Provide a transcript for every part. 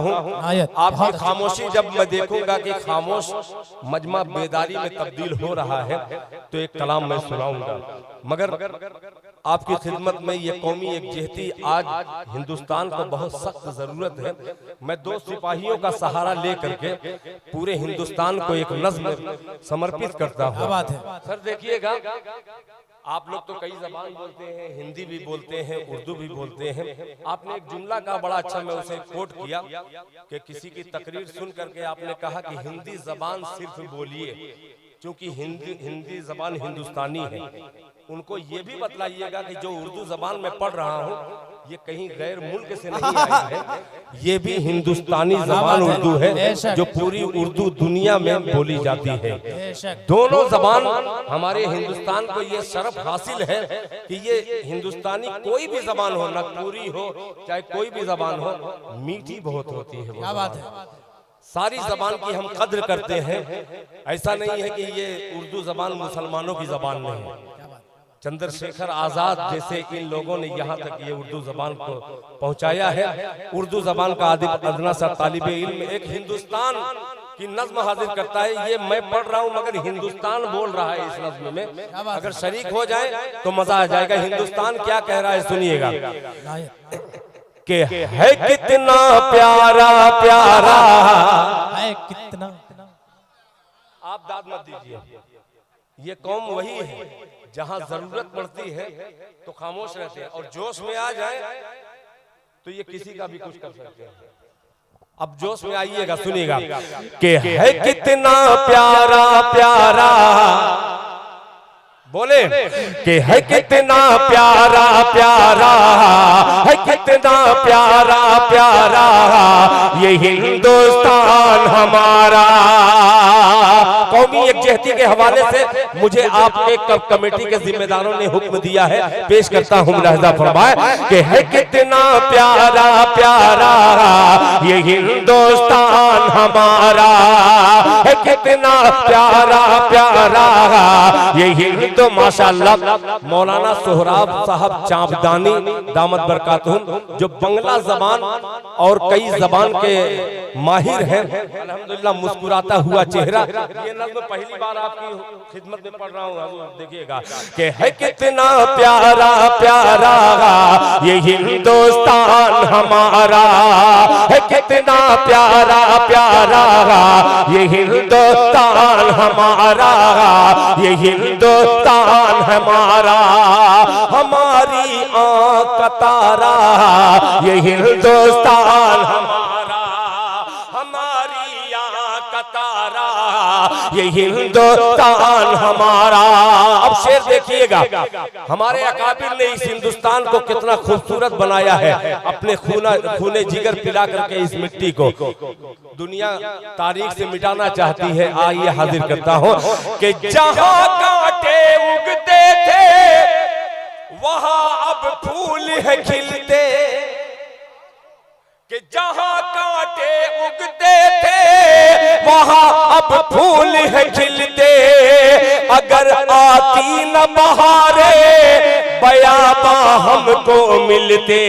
हूँ। आपकी खामोशी जब मैं देखूंगा कि खामोश मजमा बेदारी में तब्दील हो रहा है तो एक कलाम मैं सुनाऊंगा। मगर आपकी खिदमत में ये कौमी एकजुहती आज हिंदुस्तान को बहुत सख्त जरूरत है। मैं 2 सिपाहियों का सहारा लेकर के पूरे हिंदुस्तान को एक नज्म समर्पित करता हूँ। सर देखिएगा, आप लोग तो कई जबान बोलते हैं, हिंदी भी बोलते हैं, उर्दू भी बोलते हैं। आपने एक जुमला कहा बड़ा अच्छा, मैं उसे कोट किया कि किसी की तकरीर सुन करके आपने कहा कि हिंदी जबान सिर्फ बोलिए, क्योंकि हिंदी जबान हिंदुस्तानी है। उनको ये भी बतलाइएगा कि जो उर्दू जबान में पढ़ रहा हूँ ये कहीं गैर मुल्क से नहीं आया है, ये भी हिंदुस्तानी जबान उर्दू है जो पूरी उर्दू दुनिया में बोली जाती है। दोनों जबान हमारे हिंदुस्तान को ये शरफ हासिल है कि ये हिंदुस्तानी कोई भी जबान हो, नागपुरी हो चाहे कोई भी जबान हो, मीठी बहुत होती है। क्या बात है, सारी जबान की हम कद्र करते हैं। ऐसा नहीं है कि ये उर्दू जबान मुसलमानों की जबान नहीं है। चंद्रशेखर आजाद जैसे इन लोगों ने यहाँ तक ये उर्दू जबान को पहुँचाया है। उर्दू जबान का अदना सा तालिबे इल्म एक हिंदुस्तान की नज्म हाजिर करता है। ये मैं पढ़ रहा हूँ मगर हिंदुस्तान बोल रहा है इस नज्म में। अगर शरीक हो जाए तो मजा आ जाएगा। हिंदुस्तान क्या कह रहा है सुनिएगा कि है कितना प्यारा प्यारा है कितना। आप दाद मत दीजिए, ये कौम वही है जहां जरूरत पड़ती है तो खामोश रहते हैं और जोश में आ जाए तो ये किसी का भी कुछ कर सकते हैं। अब जोश में आइएगा, सुनिएगा कि है कितना प्यारा प्यारा, बोले कि है कितना प्यारा प्यारा, है कितना प्यारा प्यारा ये हिंदुस्तान हमारा। कौमी एकजुहती के हवाले से मुझे आप एक कमेटी के जिम्मेदारों ने हुक्म दिया है, पेश करता हूँ मुलाहिजा फरमाए कि है कितना प्यारा प्यारा ये हिंदुस्तान हमारा, है कितना प्यारा प्यारा ये हिंदुस्तान। माशाअल्लाह मौलाना सोहराब साहब चांपदानी दामत बरकातुहुम जो बंगला जबान और कई जबान के माहिर हैं, अल्हम्दुलिल्लाह मुस्कुराता हुआ चेहरा। ये नज़्म पहली बार आपकी खिदमत में पढ़ रहा हूँ, देखिएगा कि है कितना प्यारा प्यारा ये हिंदुस्तान हमारा, है कितना प्यारा प्यारा ये हिंदुस्तान हमारा, ये हिंदुस्तान हमारा, हमारी आँख का तारा ये हिंदुस्तान हमारा, हमारी आँख का तारा ये हिंदुस्तान हमारा। अब शेर देखिएगा, हमारे अकाबिर ने इस हिंदुस्तान को कितना खूबसूरत बनाया है, अपने खूने जिगर पिला करके इस मिट्टी को दुनिया तारीख से मिटाना चाहती है। आइए हाजिर करता हूँ कि जहाँ कांटे उगते थे वहाँ अब फूल है खिलते, कि जहाँ कांटे उगते थे वहाँ अब फूल है खिलते, अगर आती न बहारे बयाबा हमको मिलते।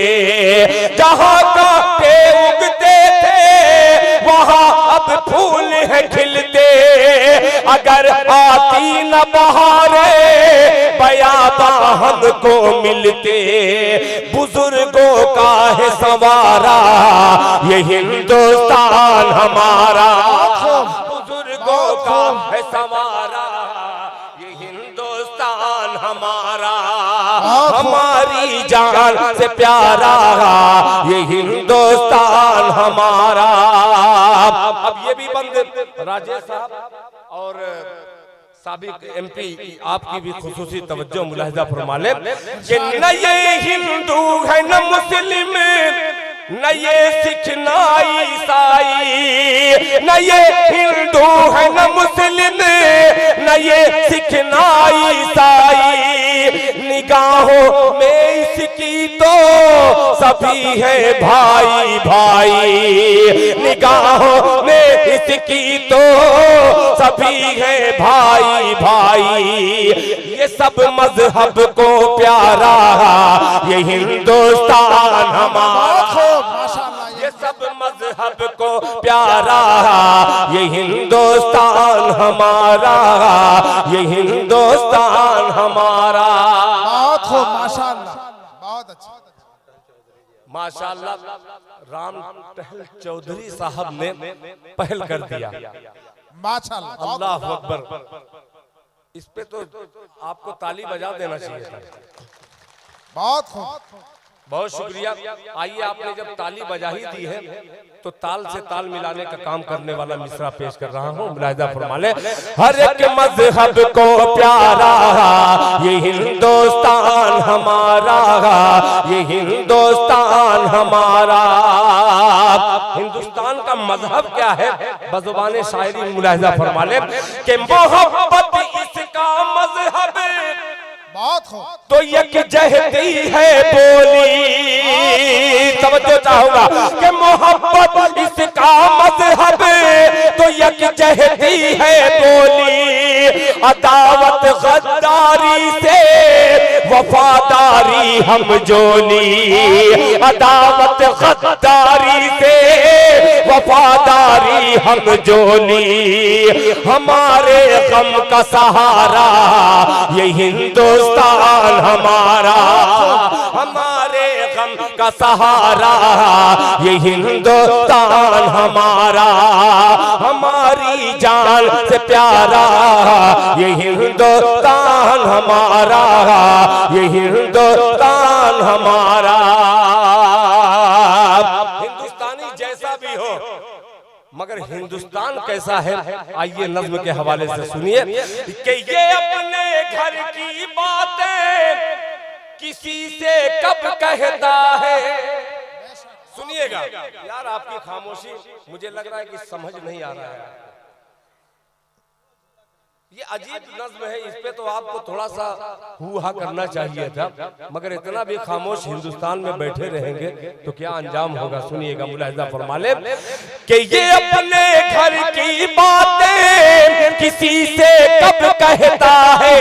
जहाँ कांटे उगते थे वहाँ अब फूल है खिलते, अगर आती न बहारे बयाबा हमको मिलते। बुजुर्गों का है संवारा ये हिंदुस्तान हमारा, बुजुर्गों का है संवारा ये हिंदुस्तान हमारा, हमारी जान से प्यारा ये हिंदुस्तान हमारा। अब ये भी बंद राजेश साहब और साबिक एमपी आपकी भी खुसूसी तवज्जो मुलाहिजा फरमा ले कि न ये हिंदू है न मुस्लिम, न ये सिख न ईसाई, न ये हिंदू है न मुस्लिम, न ये सिख न ईसाई, निगाहों में इसकी तो सभी है भाई भाई, निगाहों में इसकी तो सभी है भाई भाई। ये सब मजहब को प्यारा ये हिंदुस्तान हमारा, ये सब मजहब को प्यारा, ये हिंदुस्तान हमारा, ये हिंदुस्तान हमारा। बहुत खूब, माशाअल्लाह, बहुत अच्छा। माशाअल्लाह राम टहल चौधरी साहब ने पहल कर दिया। माशाअल्लाह, अल्लाह अकबर। इस पे तो आपको ताली बजा देना चाहिए था। बहुत खूब, बहुत शुक्रिया। आइए, आपने जब ताली बजा ही दी है तो ताल से ताल मिलाने का काम करने वाला मिसरा पेश कर रहा हूँ। मुलाहिजा फरमा ले। हर एक मजहब को प्यारा, ये हिंदुस्तान हमारा, ये हिंदुस्तान हमारा। हिंदुस्तान का मजहब क्या है? बज़ुबाने शायरी मुलाहिजा फरमा ले कि मोहब्बत इसका मजहब, बहुत खूब। तो यकजहती है बोली। तवज्जो चाहूंगा कि मोहब्बत इसका मजहब, तो यकजहती है बोली। अदावत गद्दारी से वफादारी हम जोली, अदावत गद्दारी से वफादारी हम जोली। हमारे गम का सहारा ये हिंदुस्तान हमारा, हमारे गम का सहारा ये हिंदुस्तान हमारा। हमारी जान से प्यारा ये हिंदुस्तान हमारा, ये हिंदुस्तान हमारा। हिंदुस्तानी जैसा भी हो, मगर हिंदुस्तान कैसा है? आइए नज्म के हवाले से सुनिए कि ये अपने घर की बातें किसी से कब कहता है। सुनिएगा यार, आपकी खामोशी मुझे लग रहा है कि समझ नहीं आ रहा है। ये अजीब नज्म है, इस पे तो आपको थोड़ा सा हुआ करना चाहिए था, मगर इतना भी खामोश हिंदुस्तान में बैठे रहेंगे तो क्या अंजाम होगा। सुनिएगा, मुलाहिजा फरमा ले कि ये अपने घर की बातें किसी से कब कहता है,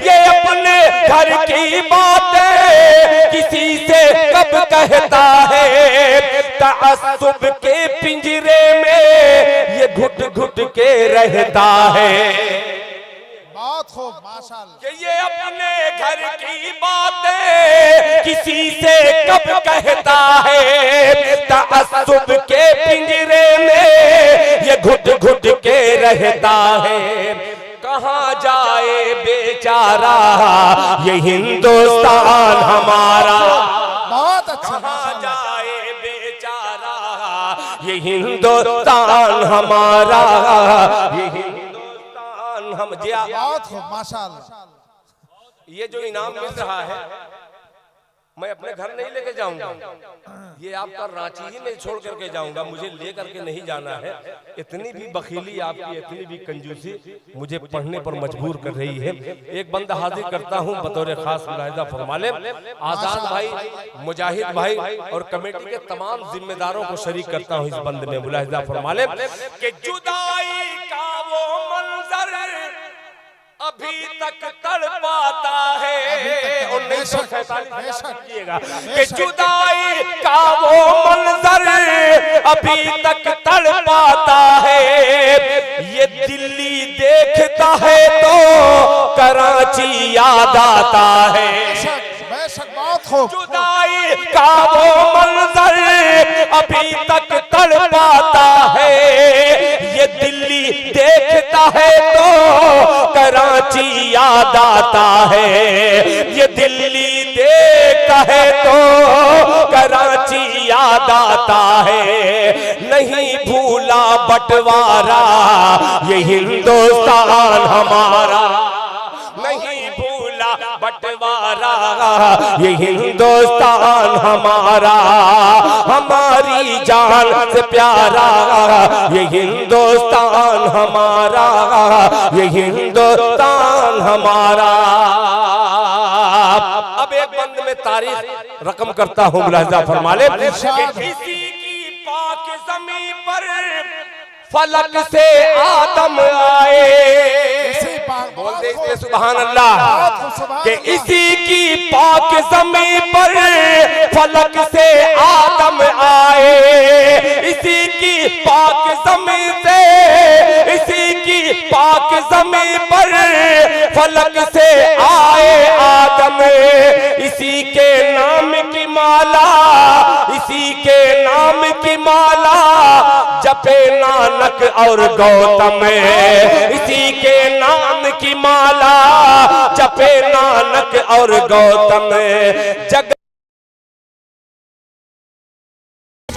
ये अपने घर की बातें किसी से कब कहता है। तअस्सुब के पिंजरे में ये घुट घुट के रहता है। बहुत खूब, माशाअल्लाह। कि ये अपने घर की बातें किसी से कब कहता है। तअस्सुब के पिंजरे में ये घुट घुट के रहता है। कहाँ जाए बेचारा ये हिंदुस्तान हमारा, बहुत अच्छा। कहाँ जाए बेचारा ये हिंदुस्तान हमारा, ये हिंदुस्तान हम जिया। बहुत खूब, माशाअल्लाह। ये जो इनाम मिल रहा है मैं अपने घर नहीं लेके जाऊंगा, ये आपका रांची ही में छोड़ करके जाऊंगा, मुझे ले करके नहीं जाना है। इतनी भी बखीली आपकी, इतनी भी कंजूसी मुझे पढ़ने पर मजबूर कर रही है। एक बंदा हाजिर करता हूं बतौर खास, मुलाहिजा फरमा ले। आजाद भाई, मुजाहिद भाई और कमेटी के तमाम जिम्मेदारों को शरीक करता हूं इस बंद में। मुलाहिजा फरमा ले कि जुदाई का वो मंजर अभी तक तड़पाता है। 1947 कि जुदाई का वो मंजर अभी तक तड़पाता है। ये दिल्ली देखता है तो कराची याद आता है। बेशक, बहुत खूब। जुदाई का वो मंजर अभी तक तड़पाता है। ये दिल्ली देखता है तो कराची याद आता है। ये दिल्ली देखता है तो कराची याद आता है। नहीं भूला बंटवारा ये हिंदुस्तान हमारा, नहीं भूला बंटवारा ये हिंदुस्तान हमारा। हमारी जान से प्यारा ये हिंदुस्तान हमारा, ये हिंदुस्तान हमारा। अब एक बंद में तारीख रकम करता हूँ, मुलाहिजा फरमा ले। किसी की पाक ज़मीं पर फलक से आदम आए, बोलते इसलिए सुभान अल्लाह कि इसी की पाक ज़मीं पर फलक से आदम आए, इसी की पाक ज़मीं से, इसी की पाक ज़मीं पर फलक से आए आदम, इसी के नाम की माला, इसी के नाम की माला जपे नानक और गौतम, इसी के नाम की माला जपे नानक और गौतम। जग